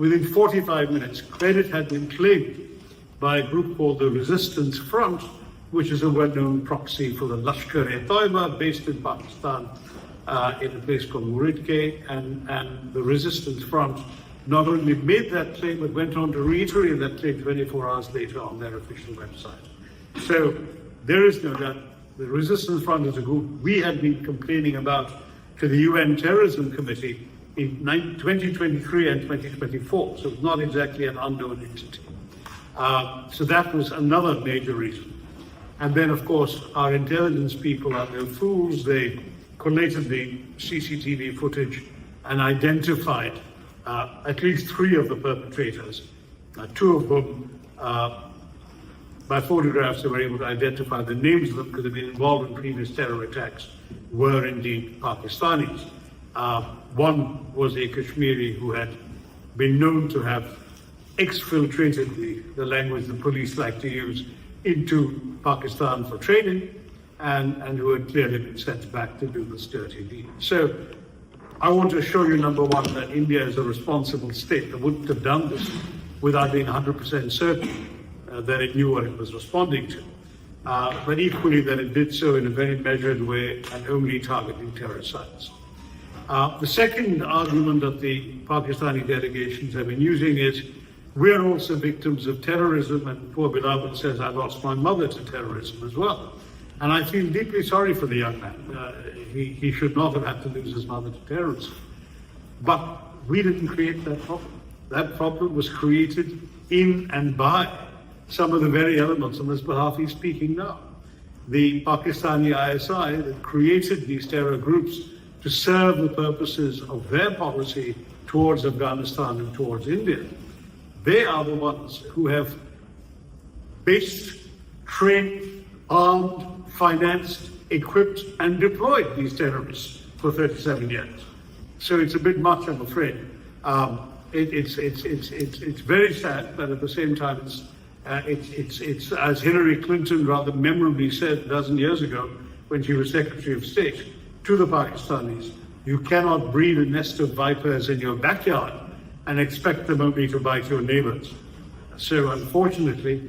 within 45 minutes, credit had been claimed by a group called the Resistance Front, which is a well-known proxy for the Lashkar-e-Taiba based in Pakistan, in a place called Muridke, and the Resistance Front not only made that claim, but went on to reiterate that claim 24 hours later on their official website. So there is no doubt the Resistance Front is a group we had been complaining about to the UN Terrorism Committee in 2023 and 2024, so it's not exactly an unknown entity. So that was another major reason. And then, of course, our intelligence people are no fools. They collated the CCTV footage and identified at least 3 of the perpetrators, 2 of whom, by photographs, they were able to identify the names of them because they've been involved in previous terror attacks, were indeed Pakistanis. One was a Kashmiri who had been known to have exfiltrated the language the police like to use into Pakistan for training, and who had clearly been sent back to do this dirty deed. So I want to show you, number one, that India is a responsible state that wouldn't have done this without being 100% certain that it knew what it was responding to, but equally that it did so in a very measured way and only targeting terror sites. The second argument that the Pakistani delegations have been using is, we're also victims of terrorism, and poor beloved says, I lost my mother to terrorism as well. And I feel deeply sorry for the young man. He should not have had to lose his mother to terrorism. But we didn't create that problem. That problem was created in and by some of the very elements on whose behalf he's speaking now. The Pakistani ISI that created these terror groups to serve the purposes of their policy towards Afghanistan and towards India. They are the ones who have based, trained, armed, financed, equipped, and deployed these terrorists for 37 years. So it's a bit much, I'm afraid. It's very sad, but at the same time, it's as Hillary Clinton rather memorably said a dozen years ago when she was Secretary of State to the Pakistanis, you cannot breed a nest of vipers in your backyard and expect them only to bite your neighbors. So unfortunately,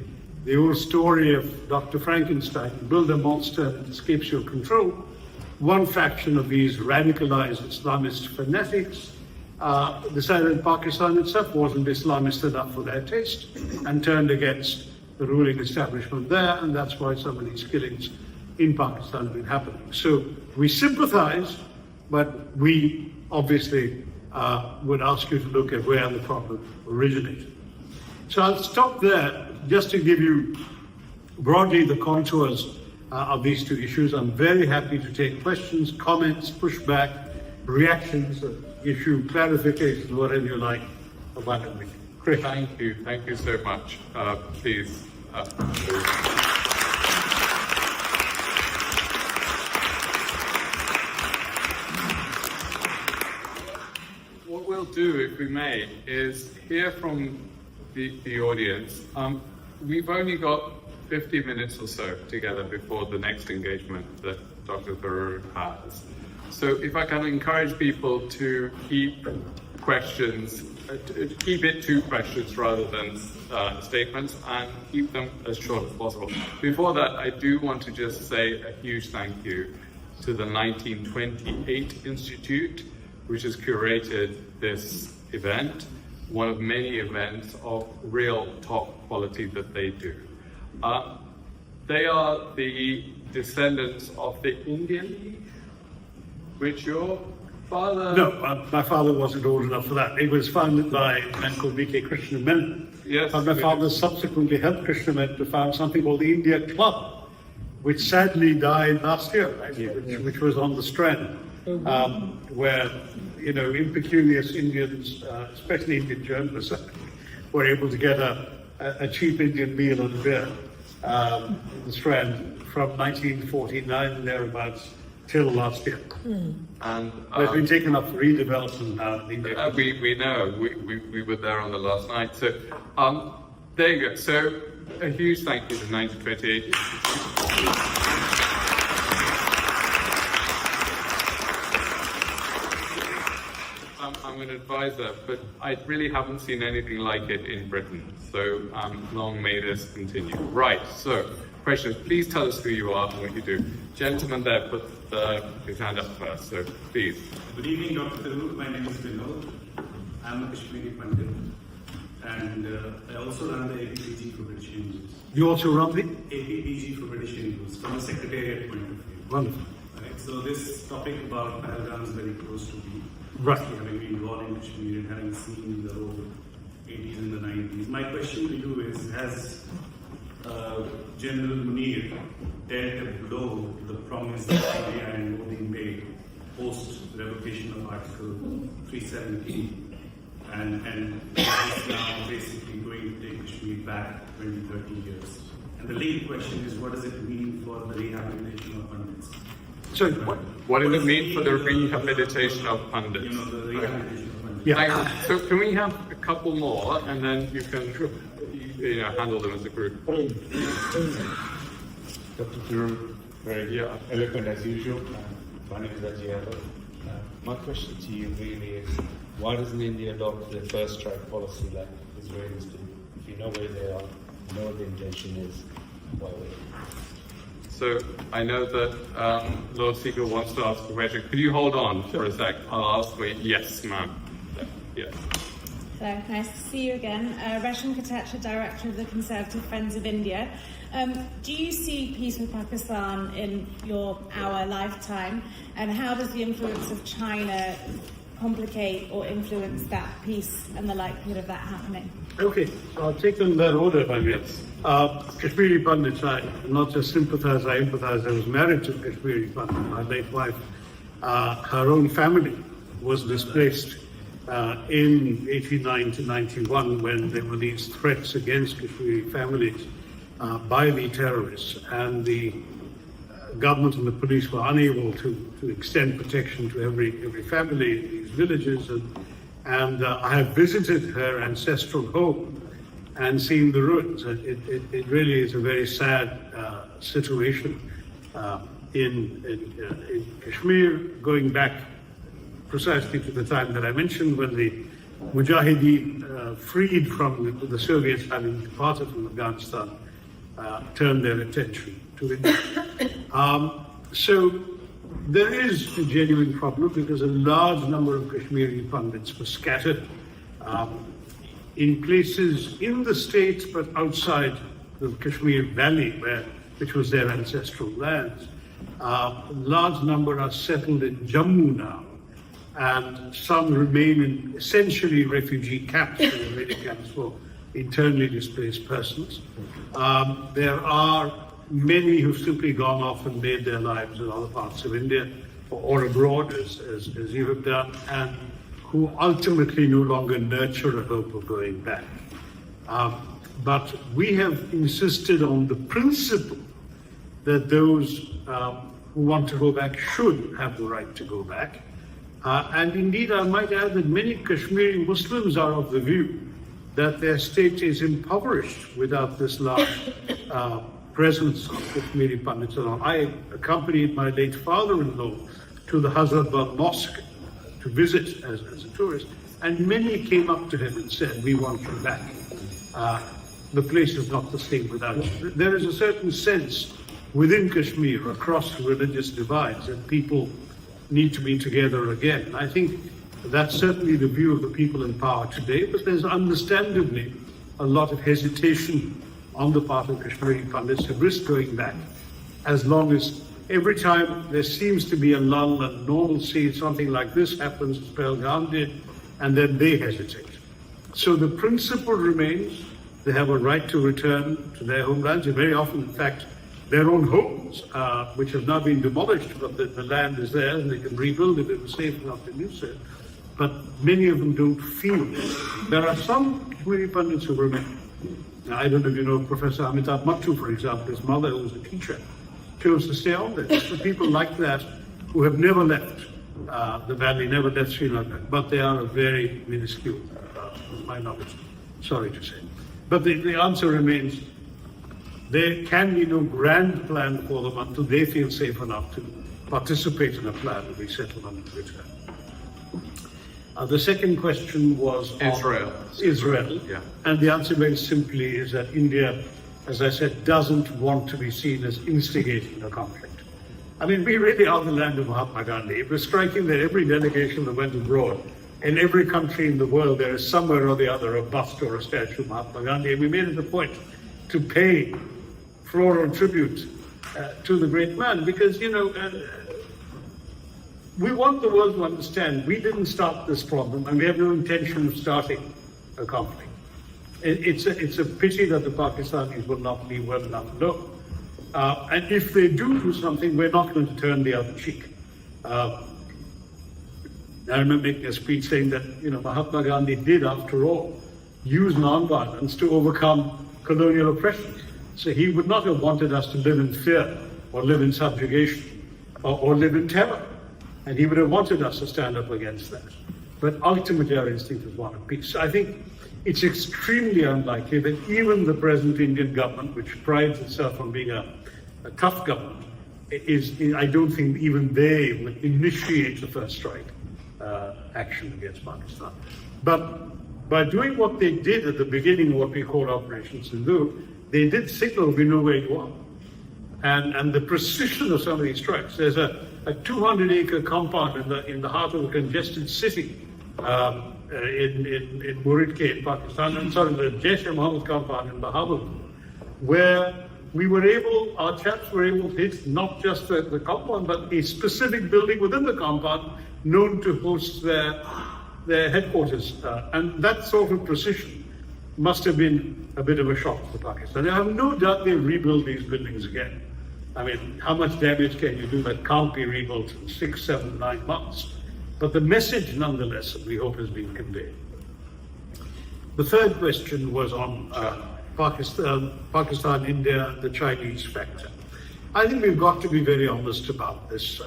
the old story of Dr. Frankenstein, build a monster that escapes your control. One faction of these radicalized Islamist fanatics decided Pakistan itself wasn't Islamist enough for their taste and turned against the ruling establishment there, and that's why some of these killings in Pakistan have been happening. So we sympathize, but we obviously would ask you to look at where the problem originated. So I'll stop there just to give you broadly the contours of these 2 issues. I'm very happy to take questions, comments, pushback, reactions, issue clarifications, whatever you like about it. Chris. Thank you so much. Please. What we'll do, if we may, is hear from the audience. We've only got 50 minutes or so together before the next engagement that Dr. Tharoor has. So if I can encourage people to keep questions, keep it to questions rather than statements, and keep them as short as possible. Before that, I do want to just say a huge thank you to the 1928 Institute, which has curated this event, one of many events of real top quality that they do. They are the descendants of the Indian League, which your father... No, my father wasn't old enough for that. It was founded by a man called V.K. Krishna Menon. Yes. And my father subsequently helped Krishna Menon to found something called the India Club, which sadly died last year, which was on the Strand, where, impecunious Indians, especially Indian journalists, were able to get a cheap Indian meal and beer in the Strand from 1949 and thereabouts till last year. And it's been taken up for redevelopment now. We know. We were there on the last night. So there you go. So a huge thank you to 1928. I'm an advisor, but I really haven't seen anything like it in Britain. So long may this continue. Right, so questions. Please tell us who you are and what you do. Gentleman there put his hand up first, so please. Good evening, Dr. Tharoor. My name is Vinod. I'm a Kashmiri pundit, and I also run the APPG for British News. You also run the APPG for British News from a secretariat point of view. Wonderful. Right, so this topic about Pahalgam is very close to me. Right. Having been born in Kashmir and having seen the whole 80s and the 90s. My question to you is, has General Munir dealt a blow to the promise that India and Modi made post revocation of Article 370 and is now basically going to take Kashmir back 20-30 years? And the lead question is, what does it mean for the rehabilitation of pundits? So, What does it mean for the rehabilitation of pundits? You know, the rehabilitation of pundits. yeah. So can we have a couple more, and then you can handle them as a group? Dr. Tharoor, very eloquent as usual. My name is Raji Yadav. My question to you really is, why doesn't India adopt the first strike policy like Israelis do? If you know where they are, you know what the intention is, why wait? So I know that Lord Seagull wants to ask a question. Could you hold on for a sec? I'll ask for yes, ma'am. Yes. Hello, nice to see you again. Resham Katacha, Director of the Conservative Friends of India. Do you see peace with Pakistan in our lifetime, and how does the influence of China complicate or influence that peace and the likelihood of that happening? Okay, so I'll take them in that order if I may. Kashmiri pundits, I not just sympathize, I empathize. I was married to a Kashmiri pundit. My late wife, her own family was displaced in 89 to 91 when there were these threats against Kashmiri families by the terrorists, and the government and the police were unable to extend protection to every family in these villages. And I have visited her ancestral home and seen the ruins. It really is a very sad situation in Kashmir, going back precisely to the time that I mentioned when the Mujahideen freed from the Soviets, having departed from Afghanistan, turned their attention to India. So there is a genuine problem because a large number of Kashmiri pundits were scattered in places in the state but outside the Kashmir Valley, which was their ancestral lands. A large number are settled in Jammu now, and some remain in essentially refugee camps, really camps for internally displaced persons. There are many who've simply gone off and made their lives in other parts of India or abroad, as you have done, and who ultimately no longer nurture a hope of going back. But we have insisted on the principle that those who want to go back should have the right to go back. And indeed, I might add that many Kashmiri Muslims are of the view that their state is impoverished without this large presence of Kashmiri pundits. I accompanied my late father-in-law to the Hazratbal Mosque to visit as a tourist, and many came up to him and said, "We want you back. The place is not the same without you." There is a certain sense within Kashmir, across religious divides, that people need to be together again. I think that's certainly the view of the people in power today, but there's understandably a lot of hesitation on the part of Kashmiri pundits to risk going back, as long as every time there seems to be a lull and normalcy, something like this happens, as Pahalgam did, and then they hesitate. So the principle remains, they have a right to return to their homelands, and very often, in fact, their own homes, which have now been demolished, but the land is there and they can rebuild it if it's safe enough to do so. But many of them don't feel it. There are some Kashmiri pundits who remain. Now, I don't know if you know Professor Amitabh Mattu, for example. His mother, who was a teacher, chose to stay on there. So people like that who have never left the valley, never left Sri Lanka, but they are a very minuscule minority, sorry to say. But the answer remains, there can be no grand plan for them until they feel safe enough to participate in a plan of resettlement and return. The second question was on Israel. Yeah. And the answer very simply is that India, as I said, doesn't want to be seen as instigating a conflict. I mean, we really are the land of Mahatma Gandhi. It was striking that every delegation that went abroad, in every country in the world, there is somewhere or the other a bust or a statue of Mahatma Gandhi. And we made it a point to pay floral tribute to the great man because, we want the world to understand we didn't start this problem and we have no intention of starting a conflict. It's a pity that the Pakistanis will not leave well enough alone. And if they do something, we're not going to turn the other cheek. I remember making a speech saying that, Mahatma Gandhi did, after all, use nonviolence to overcome colonial oppression. So he would not have wanted us to live in fear or live in subjugation or live in terror. And he would have wanted us to stand up against that. But ultimately our instinct is one of peace. I think it's extremely unlikely that even the present Indian government, which prides itself on being a tough government, I don't think even they would initiate the first strike action against Pakistan. But by doing what they did at the beginning of what we call Operation Sindoor, they did signal we know where you are. And the precision of some of these strikes, there's a 200-acre compound in the heart of a congested city in Muridke in Pakistan, and the Jaish-e-Mohammed compound in Bahawalpur, where our chaps were able to hit not just the compound, but a specific building within the compound known to host their headquarters. And that sort of precision must have been a bit of a shock to Pakistan. I have no doubt they'll rebuild these buildings again. I mean, how much damage can you do that can't be rebuilt in 6, 7, 9 months? But the message, nonetheless, we hope has been conveyed. The third question was on Pakistan, India, the Chinese factor. I think we've got to be very honest about this.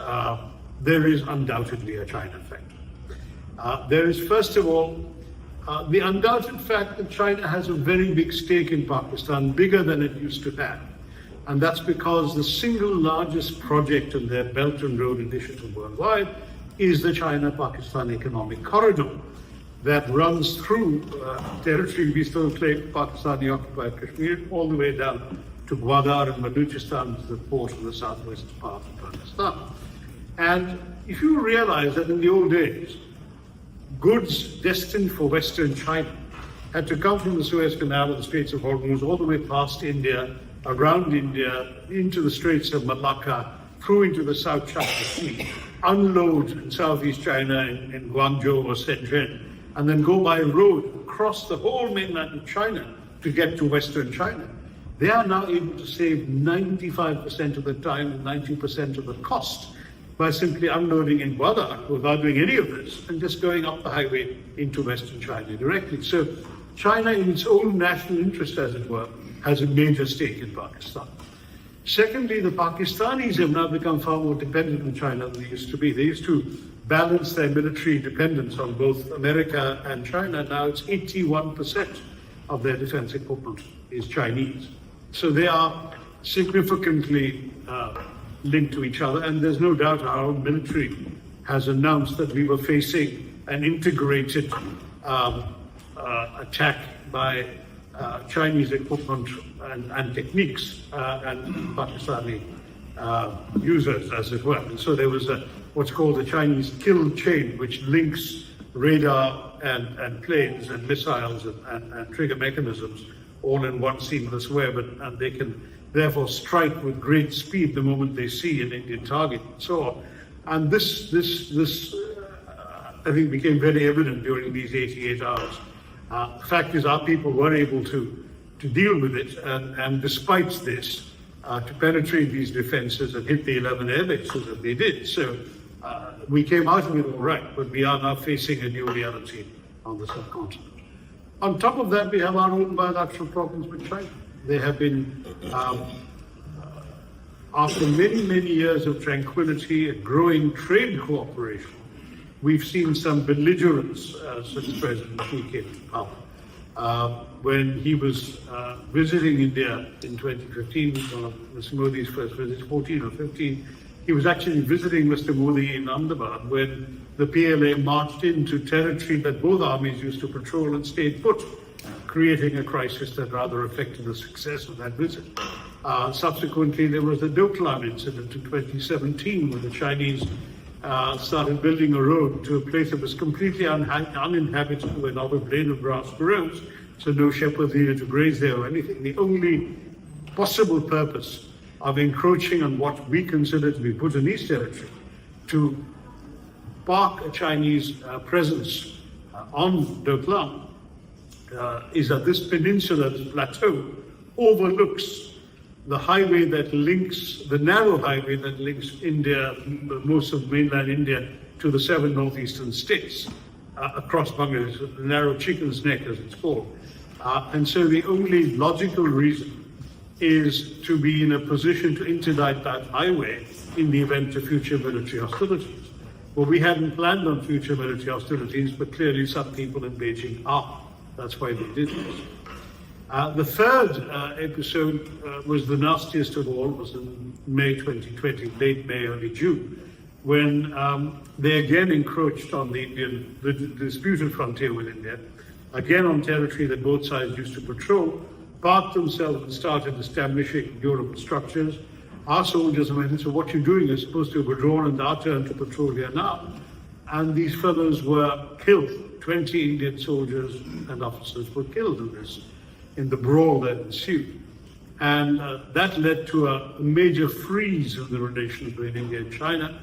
There is undoubtedly a China factor. There is, first of all, the undoubted fact that China has a very big stake in Pakistan, bigger than it used to have. And that's because the single largest project in their Belt and Road Initiative worldwide is the China-Pakistan Economic Corridor that runs through territory we still claim Pakistani-occupied Kashmir, all the way down to Gwadar and Baluchistan, to the port of the southwest part of Pakistan. And if you realize that in the old days, goods destined for Western China had to come from the Suez Canal and the Straits of Hormuz all the way past India, around India, into the Straits of Malacca, through into the South China Sea, unload in Southeast China in Guangzhou or Shenzhen, and then go by road across the whole mainland of China to get to Western China. They are now able to save 95% of the time and 90% of the cost by simply unloading in Gwadar without doing any of this and just going up the highway into Western China directly. So China, in its own national interest, as it were, has a major stake in Pakistan. Secondly, the Pakistanis have now become far more dependent on China than they used to be. They used to balance their military dependence on both America and China. Now it's 81% of their defense equipment is Chinese. So they are significantly linked to each other. And there's no doubt our own military has announced that we were facing an integrated attack by Chinese equipment and techniques and Pakistani users, as it were. And so there was what's called the Chinese kill chain, which links radar and planes and missiles and trigger mechanisms all in one seamless web, and they can therefore strike with great speed the moment they see an Indian target and so on. And this I think became very evident during these 88 hours. The fact is our people were able to deal with it, and despite this, to penetrate these defenses and hit the 11 air bases that they did. So we came out of it all right, but we are now facing a new reality on the subcontinent. On top of that, we have our own bilateral problems with China. They have been, after many, many years of tranquility and growing trade cooperation, we've seen some belligerence since President Xi came to power. When he was visiting India in 2015, one of Mr. Modi's first visits, 14 or 15, he was actually visiting Mr. Modi in Ahmedabad when the PLA marched into territory that both armies used to patrol and stayed put, creating a crisis that rather affected the success of that visit. Subsequently, there was the Doklam incident in 2017, when the Chinese started building a road to a place that was completely uninhabitable, where not a blade of grass grows, so no shepherds needed to graze there or anything. The only possible purpose of encroaching on what we consider to be Bhutanese territory, to park a Chinese presence on Doklam, is that this peninsula, this plateau, overlooks the highway that links, the narrow highway that links India, most of mainland India, to the 7 northeastern states across Bangladesh, the narrow chicken's neck as it's called. And so the only logical reason is to be in a position to interdict that highway in the event of future military hostilities. Well, we hadn't planned on future military hostilities, but clearly some people in Beijing are. That's why they did this. The third episode was the nastiest of all, was in May 2020, late May, early June, when they again encroached on the disputed frontier with India, again on territory that both sides used to patrol, parked themselves and started establishing durable structures. Our soldiers went and said, what you're doing is supposed to have withdrawn and our turn to patrol here now. And these fellows were killed. 20 Indian soldiers and officers were killed in the brawl that ensued. And that led to a major freeze of the relations between India and China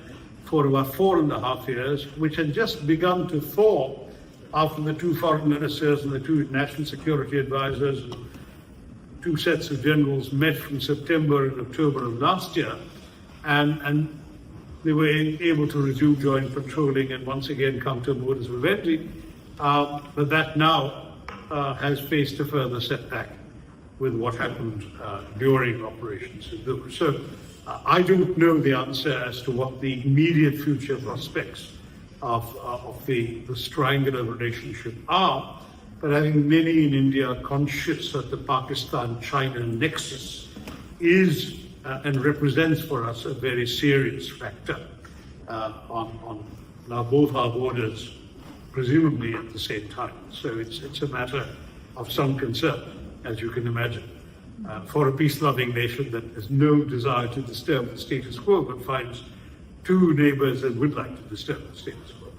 for about 4.5 years, which had just begun to thaw after the 2 foreign ministers and the 2 national security advisors and 2 sets of generals met from September and October of last year, and they were able to resume joint patrolling and once again come to borders with Vivendi. But that now has faced a further setback with what happened during Operation Sindoor. So I don't know the answer as to what the immediate future prospects of the triangular relationship are, but I think many in India are conscious that the Pakistan-China nexus is and represents for us a very serious factor on now both our borders, presumably at the same time. So it's a matter of some concern, as you can imagine, for a peace-loving nation that has no desire to disturb the status quo, but finds 2 neighbors that would like to disturb the status quo.